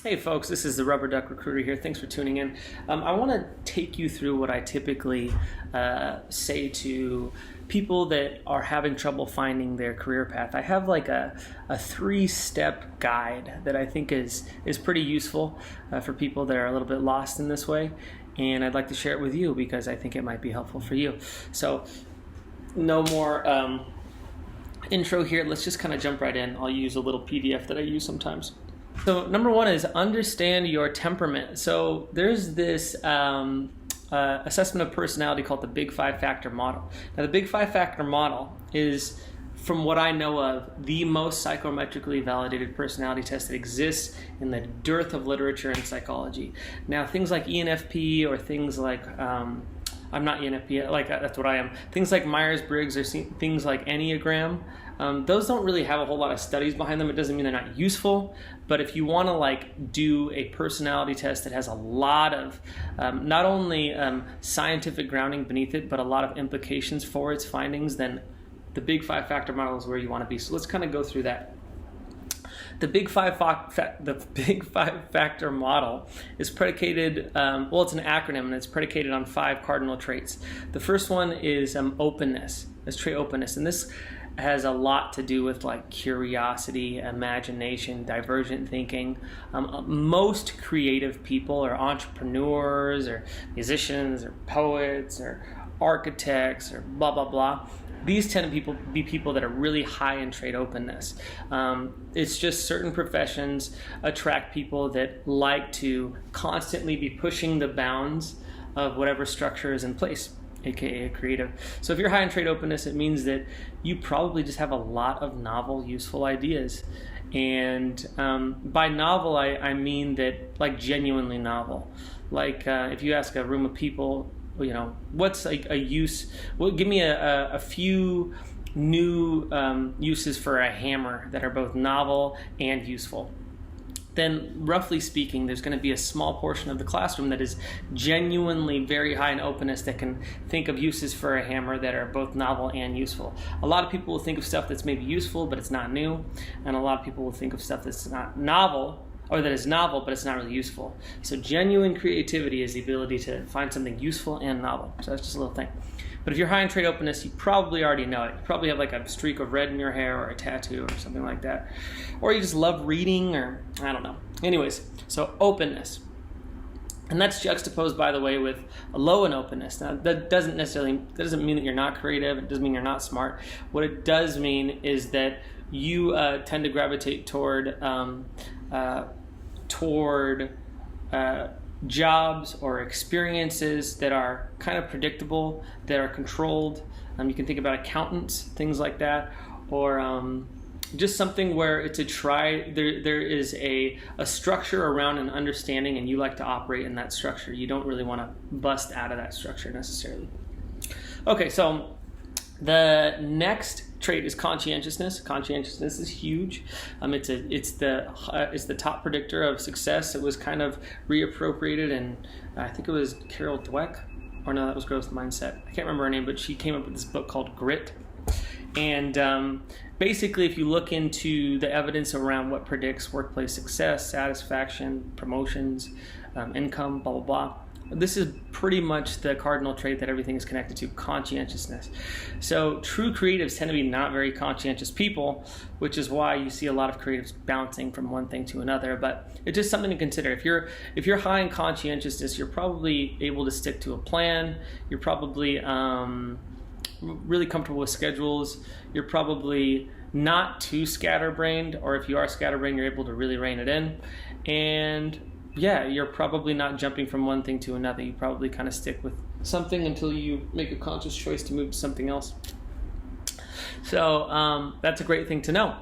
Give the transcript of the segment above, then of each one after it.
Hey folks, this is the Rubber Duck Recruiter here. Thanks for tuning in. I want to take you through what I typically say to people that are having trouble finding their career path. I have like a 3-step guide that I think is pretty useful for people that are a little bit lost in this way, and I'd like to share it with you because I think it might be helpful for you. So no more intro here. Let's just kind of jump right in. I'll use a little PDF that I use sometimes. So number one is understand your temperament. So there's this assessment of personality called the Big 5 Factor Model. Now the Big 5 Factor Model is, from what I know of, the most psychometrically validated personality test that exists in the dearth of literature in psychology. Now things like ENFP or things like, I'm not ENFP, like that's what I am. Things like Myers-Briggs or things like Enneagram, those don't really have a whole lot of studies behind them. It doesn't mean they're not useful, but if you want to like do a personality test that has a lot of not only scientific grounding beneath it, but a lot of implications for its findings, then the Big 5 Factor Model is where you want to be. So let's kind of go through that. The Big 5 Factor Model is predicated, well, it's an acronym, and it's predicated on 5 cardinal traits. The first one is openness. It's trait openness, and this has a lot to do with like curiosity, imagination, divergent thinking. Most creative people or entrepreneurs or musicians or poets or architects or blah, blah, blah. These tend to be people that are really high in trait openness. It's just certain professions attract people that like to constantly be pushing the bounds of whatever structure is in place, aka a creative. So if you're high in trait openness, it means that you probably just have a lot of novel, useful ideas. And by novel, I mean that like genuinely novel. Like if you ask a room of people, you know, what's like a use? Well, give me a few new uses for a hammer that are both novel and useful. Then, roughly speaking, there's going to be a small portion of the classroom that is genuinely very high in openness that can think of uses for a hammer that are both novel and useful. A lot of people will think of stuff that's maybe useful, but it's not new. And a lot of people will think of stuff that's not novel, or that is novel, but it's not really useful. So genuine creativity is the ability to find something useful and novel. So that's just a little thing. But if you're high in trait openness, you probably already know it. You probably have like a streak of red in your hair or a tattoo or something like that. Or you just love reading, or I don't know. Anyways, so openness. And that's juxtaposed, by the way, with a low in openness. Now, that doesn't mean that you're not creative. It doesn't mean you're not smart. What it does mean is that you tend to gravitate toward jobs or experiences that are kind of predictable, that are controlled. You can think about accountants, things like that, or just something where it's there is a structure around an understanding, and you like to operate in that structure. You don't really want to bust out of that structure necessarily. Okay, so the next trait is conscientiousness. Conscientiousness is huge. It's the top predictor of success. It was kind of reappropriated, and I think it was Carol Dweck, or no, that was Growth Mindset. I can't remember her name, but she came up with this book called Grit. And basically, if you look into the evidence around what predicts workplace success, satisfaction, promotions, income, blah, blah, blah, this is pretty much the cardinal trait that everything is connected to, conscientiousness. So true creatives tend to be not very conscientious people, which is why you see a lot of creatives bouncing from one thing to another. But it's just something to consider. If you're high in conscientiousness, you're probably able to stick to a plan. You're probably really comfortable with schedules. You're probably not too scatterbrained, or if you are scatterbrained, you're able to really rein it in. And yeah, you're probably not jumping from one thing to another. You probably kind of stick with something until you make a conscious choice to move to something else. So that's a great thing to know.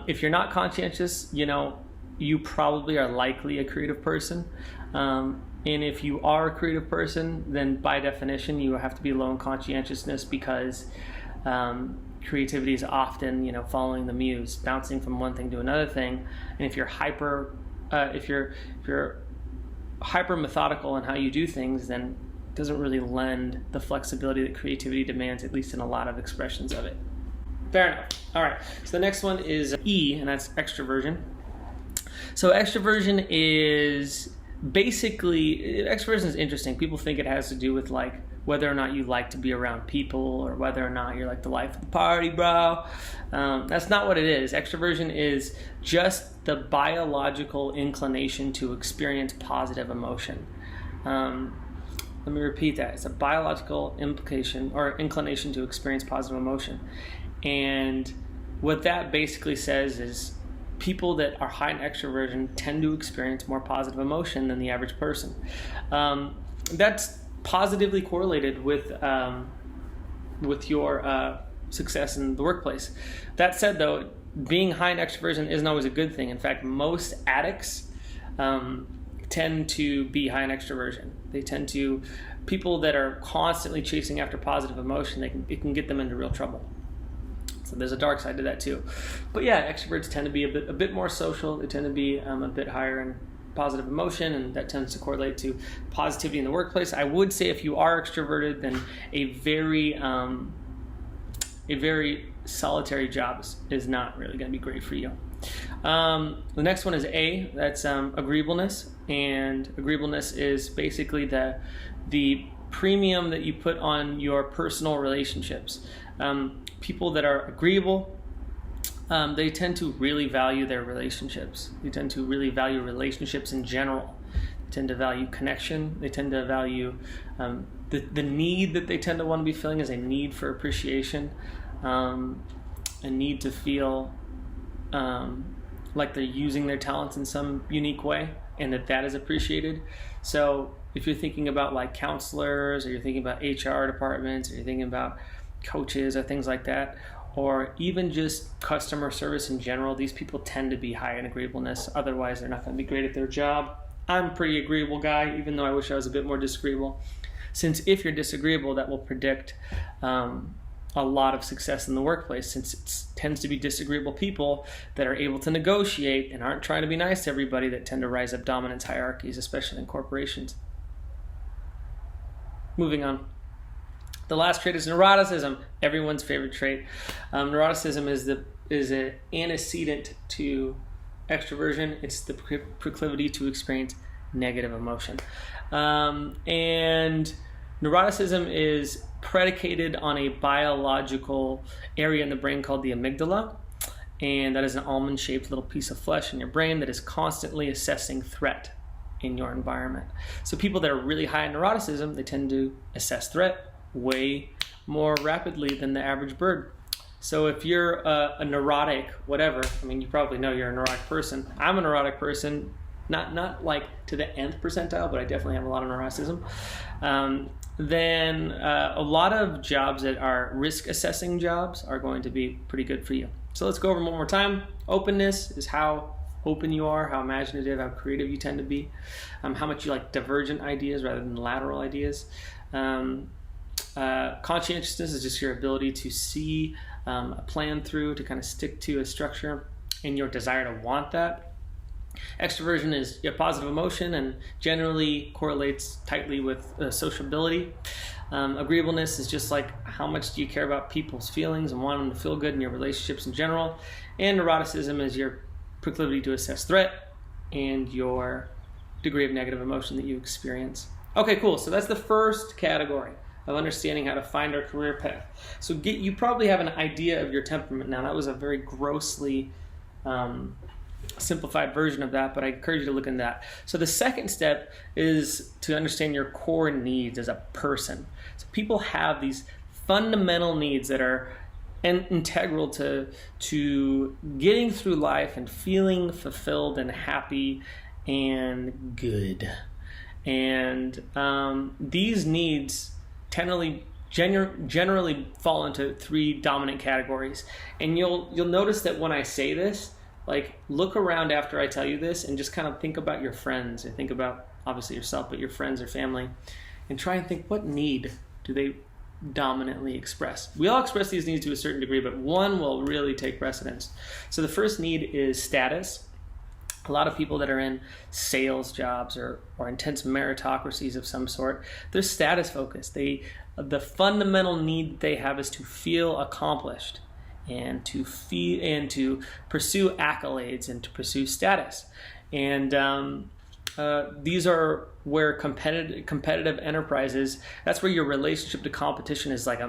If you're not conscientious, you probably are likely a creative person. And if you are a creative person, then by definition, you have to be low in conscientiousness, because creativity is often, following the muse, bouncing from one thing to another thing. And if you're if you're hyper methodical in how you do things, then it doesn't really lend the flexibility that creativity demands, at least in a lot of expressions of it. Fair enough. All right. So the next one is E, and that's extroversion. So extroversion is interesting. People think it has to do with like whether or not you like to be around people or whether or not you're like the life of the party, bro. That's not what it is. Extroversion is just the biological inclination to experience positive emotion. Let me repeat that. It's a biological implication or inclination to experience positive emotion. And what that basically says is people that are high in extroversion tend to experience more positive emotion than the average person. That's positively correlated with your success in the workplace. That said, though, being high in extroversion isn't always a good thing. In fact, most addicts tend to be high in extroversion. People that are constantly chasing after positive emotion, it can get them into real trouble. So there's a dark side to that too. But yeah, extroverts tend to be a bit more social. They tend to be a bit higher in positive emotion, and that tends to correlate to positivity in the workplace. I would say if you are extroverted, then a very solitary job is not really going to be great for you. The next one is A. That's agreeableness, and agreeableness is basically the premium that you put on your personal relationships. People that are agreeable, they tend to really value their relationships. They tend to really value relationships in general. They tend to value connection. They tend to value the need that they tend to want to be feeling is a need for appreciation, a need to feel like they're using their talents in some unique way and that is appreciated. So if you're thinking about like counselors, or you're thinking about HR departments, or you're thinking about coaches or things like that, or even just customer service in general, these people tend to be high in agreeableness. Otherwise, they're not going to be great at their job. I'm a pretty agreeable guy, even though I wish I was a bit more disagreeable. Since if you're disagreeable, that will predict a lot of success in the workplace, since it tends to be disagreeable people that are able to negotiate and aren't trying to be nice to everybody that tend to rise up dominance hierarchies, especially in corporations. Moving on. The last trait is neuroticism, everyone's favorite trait. Neuroticism is an antecedent to extroversion. It's the proclivity to experience negative emotion. And neuroticism is predicated on a biological area in the brain called the amygdala. And that is an almond-shaped little piece of flesh in your brain that is constantly assessing threat in your environment. So people that are really high in neuroticism, they tend to assess threat way more rapidly than the average bird. So if you're a neurotic, whatever, I mean, you probably know you're a neurotic person. I'm a neurotic person, not like to the nth percentile, but I definitely have a lot of neuroticism. Then a lot of jobs that are risk assessing jobs are going to be pretty good for you. So let's go over them one more time. Openness is how open you are, how imaginative, how creative you tend to be, how much you like divergent ideas rather than lateral ideas. Conscientiousness is just your ability to see a plan through, to kind of stick to a structure, and your desire to want that. Extroversion is your positive emotion and generally correlates tightly with sociability. Agreeableness is just like how much do you care about people's feelings and want them to feel good in your relationships in general. And neuroticism is your proclivity to assess threat and your degree of negative emotion that you experience. Okay, cool. So that's the first category of understanding how to find our career path. So you probably have an idea of your temperament now. That was a very grossly simplified version of that, but I encourage you to look into that. So the second step is to understand your core needs as a person. So people have these fundamental needs that are integral to getting through life and feeling fulfilled and happy and good. And these needs generally fall into three dominant categories. And you'll notice that when I say this, like, look around after I tell you this and just kind of think about your friends, or think about obviously yourself, but your friends or family, and try and think, what need do they dominantly express? We all express these needs to a certain degree, but one will really take precedence. So the first need is status. A lot of people that are in sales jobs or intense meritocracies of some sort, they're status focused. The fundamental need they have is to feel accomplished and to pursue accolades and to pursue status. And these are where competitive enterprises, that's where your relationship to competition is like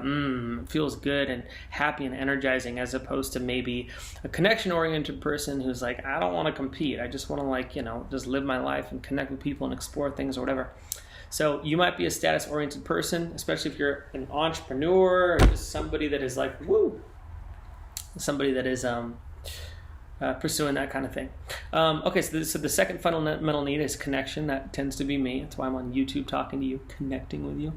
feels good and happy and energizing, as opposed to maybe a connection-oriented person who's like, I don't want to compete. I just want to, like, just live my life and connect with people and explore things or whatever. So you might be a status-oriented person, especially if you're an entrepreneur or just somebody that is like, somebody that is pursuing that kind of thing. Okay, so the second fundamental need is connection. That tends to be me. That's why I'm on YouTube talking to you, connecting with you.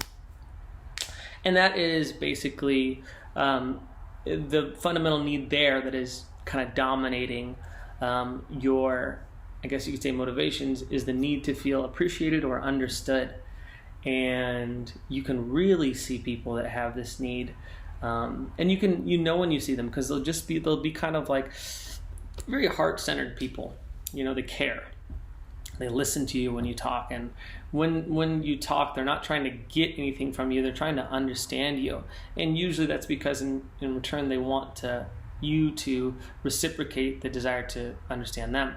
And that is basically the fundamental need there that is kind of dominating your, I guess you could say, motivations, is the need to feel appreciated or understood. And you can really see people that have this need. And when you see them, because they'll be kind of like very heart-centered people. They care. They listen to you when you talk, and when you talk, they're not trying to get anything from you. They're trying to understand you, and usually that's because in return they want you to reciprocate the desire to understand them.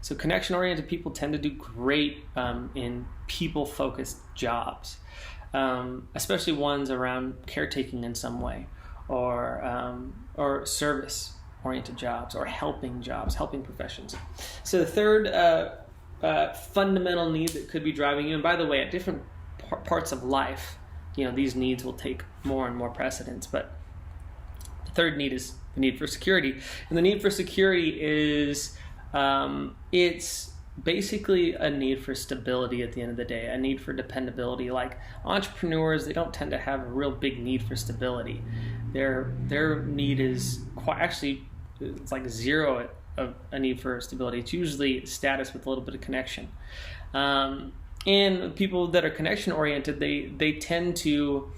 So connection-oriented people tend to do great in people-focused jobs, especially ones around caretaking in some way, or service-oriented jobs, or helping professions. So the third fundamental need that could be driving you, and by the way, at different parts of life, these needs will take more and more precedence, but the third need is the need for security. And the need for security is it's basically a need for stability at the end of the day, a need for dependability. Like entrepreneurs, they don't tend to have a real big need for stability. Their need is it's like zero of a need for stability. It's usually status with a little bit of connection. And people that are connection oriented, they tend to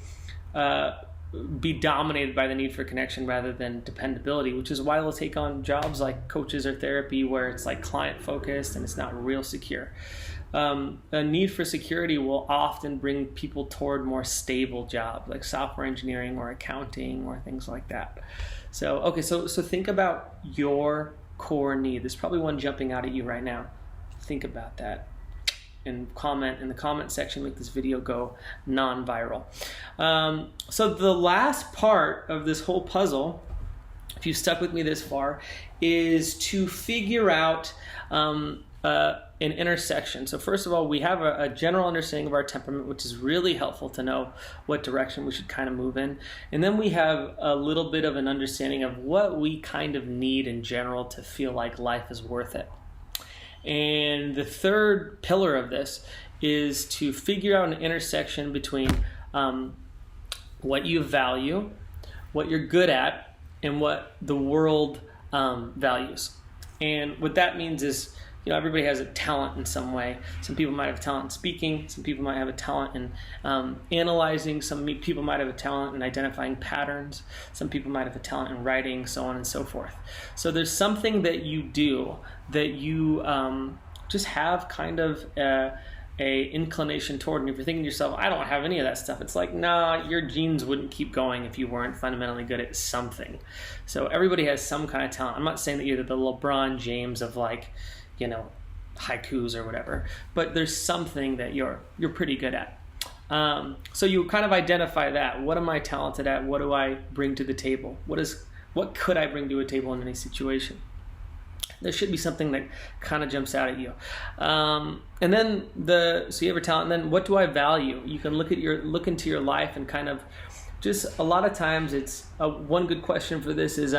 be dominated by the need for connection rather than dependability, which is why they'll take on jobs like coaches or therapy, where it's like client focused and it's not real secure. A need for security will often bring people toward more stable jobs like software engineering or accounting or things like that. So think about your core need. There's probably one jumping out at you right now. Think about that. And comment in the comment section, make this video go non-viral. So the last part of this whole puzzle, if you've stuck with me this far, is to figure out an intersection. So first of all, we have a general understanding of our temperament, which is really helpful to know what direction we should kind of move in. And then we have a little bit of an understanding of what we kind of need in general to feel like life is worth it. And the third pillar of this is to figure out an intersection between what you value, what you're good at, and what the world values. And what that means is, everybody has a talent in some way. Some people might have a talent in speaking. Some people might have a talent in analyzing. Some people might have a talent in identifying patterns. Some people might have a talent in writing, so on and so forth. So there's something that you do that you just have kind of a inclination toward. And if you're thinking to yourself, I don't have any of that stuff, it's like, nah, your genes wouldn't keep going if you weren't fundamentally good at something. So everybody has some kind of talent. I'm not saying that you're the LeBron James of haikus or whatever, but there's something that you're pretty good at. So you kind of identify that. What am I talented at? What do I bring to the table? What could I bring to a table in any situation? There should be something that kind of jumps out at you. And then so you have a talent, and then what do I value? You can look into your life and kind of just, a lot of times it's one good question for this is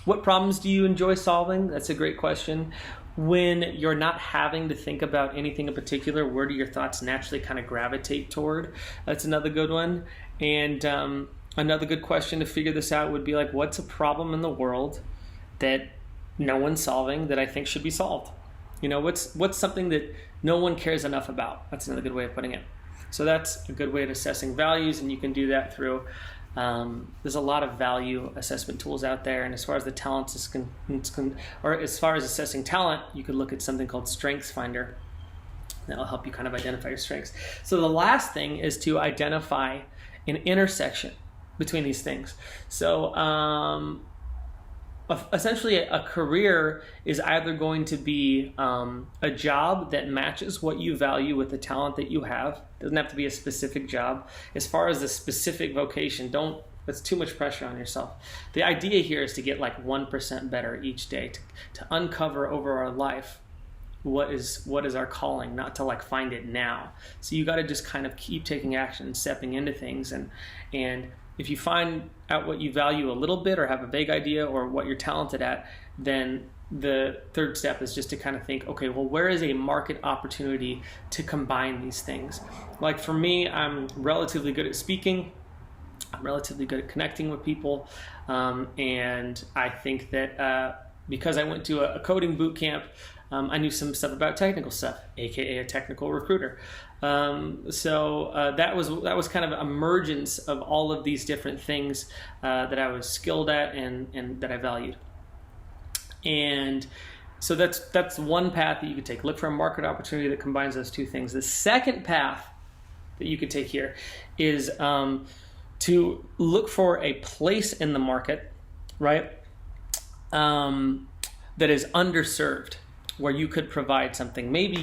what problems do you enjoy solving? That's a great question. When you're not having to think about anything in particular, where do your thoughts naturally kind of gravitate toward? That's another good one. And another good question to figure this out would be like, what's a problem in the world that no one's solving that I think should be solved? What's something that no one cares enough about? That's another good way of putting it. So that's a good way of assessing values, and you can do that through there's a lot of value assessment tools out there, and as far as the talents or as far as assessing talent, you could look at something called Strengths Finder. That'll help you kind of identify your strengths. So the last thing is to identify an intersection between these things. So essentially a career is either going to be a job that matches what you value with the talent that you have. It doesn't have to be a specific job. As far as the specific vocation, that's too much pressure on yourself. The idea here is to get like 1% better each day, to uncover over our life what is our calling, not to like find it now. So you got to just kind of keep taking action and stepping into things, and if you find out what you value a little bit or have a vague idea or what you're talented at, then the third step is just to kind of think, okay, well, where is a market opportunity to combine these things? Like for me, I'm relatively good at speaking. I'm relatively good at connecting with people. And I think that because I went to a coding boot camp, I knew some stuff about technical stuff, aka a technical recruiter. So that was kind of emergence of all of these different things that I was skilled at and that I valued. And so that's one path that you could take. Look for a market opportunity that combines those two things. The second path that you could take here is to look for a place in the market, right, that is underserved, where you could provide something. Maybe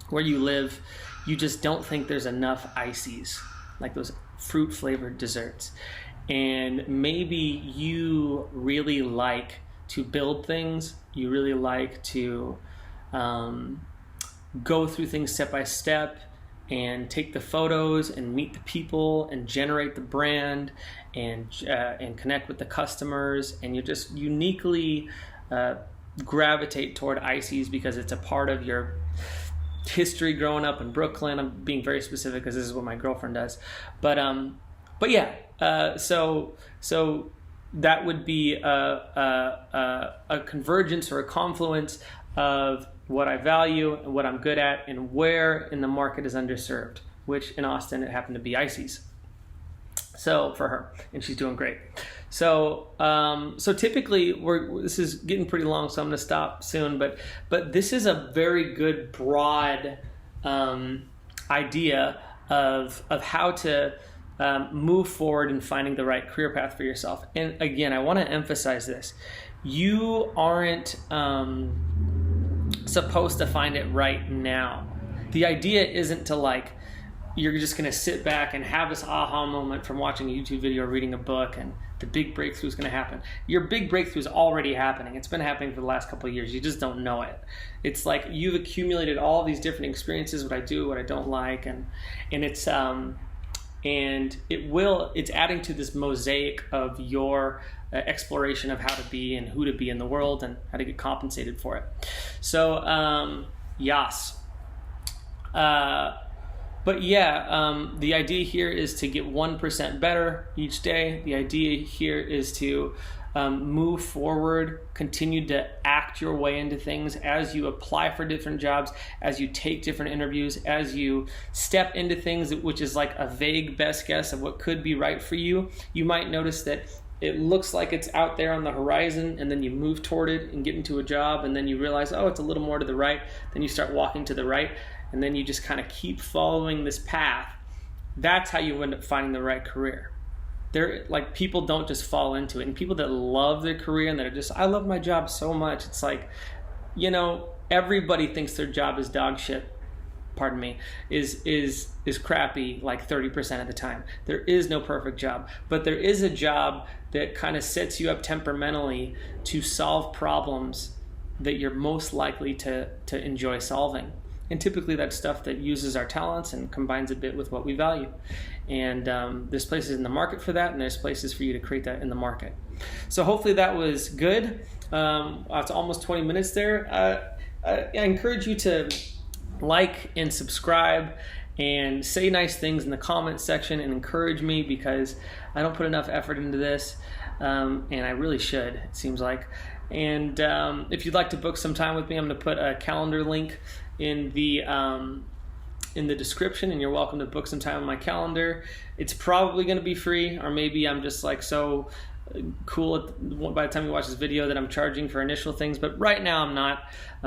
where you live, you just don't think there's enough ices, like those fruit-flavored desserts. And maybe you really like to build things. You really like to go through things step by step and take the photos and meet the people and generate the brand and connect with the customers. And you just uniquely gravitate toward ices because it's a part of your history growing up in Brooklyn. I'm being very specific because this is what my girlfriend does. But yeah, so that would be a convergence or a confluence of what I value and what I'm good at and where in the market is underserved, which in Austin it happened to be ices. So for her, and she's doing great. So typically this is getting pretty long, so I'm going to stop soon. But this is a very good broad idea of how to move forward in finding the right career path for yourself. And again, I want to emphasize this: you aren't supposed to find it right now. The idea isn't to you're just going to sit back and have this aha moment from watching a YouTube video or reading a book and the big breakthrough is going to happen. Your big breakthrough is already happening. It's been happening for the last couple of years. You just don't know it. It's like you've accumulated all these different experiences, what I do, what I don't like, and it's it's adding to this mosaic of your exploration of how to be and who to be in the world and how to get compensated for it. So yes. But yeah, the idea here is to get 1% better each day. The idea here is to move forward, continue to act your way into things as you apply for different jobs, as you take different interviews, as you step into things, which is like a vague best guess of what could be right for you. You might notice that it looks like it's out there on the horizon, and then you move toward it and get into a job, and then you realize, oh, it's a little more to the right. Then you start walking to the right, and then you just kind of keep following this path. That's how you end up finding the right career. People don't just fall into it. And people that love their career and that are just, I love my job so much. It's like, everybody thinks their job is dog shit. Pardon me, is crappy like 30% of the time. There is no perfect job, but there is a job that kind of sets you up temperamentally to solve problems that you're most likely to enjoy solving. And typically that's stuff that uses our talents and combines a bit with what we value. And there's places in the market for that, and there's places for you to create that in the market. So hopefully that was good. It's almost 20 minutes there. I encourage you to like and subscribe and say nice things in the comments section and encourage me, because I don't put enough effort into this, and I really should, it seems like. And if you'd like to book some time with me, I'm going to put a calendar link in the description, and you're welcome to book some time on my calendar. It's probably going to be free, or maybe I'm just so cool by the time you watch this video that I'm charging for initial things, but right now I'm not,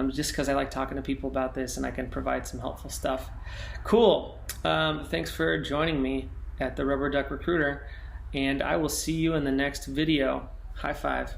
just because I like talking to people about this and I can provide some helpful stuff. Cool. Thanks for joining me at the Rubber Duck Recruiter, and I will see you in the next video. High five.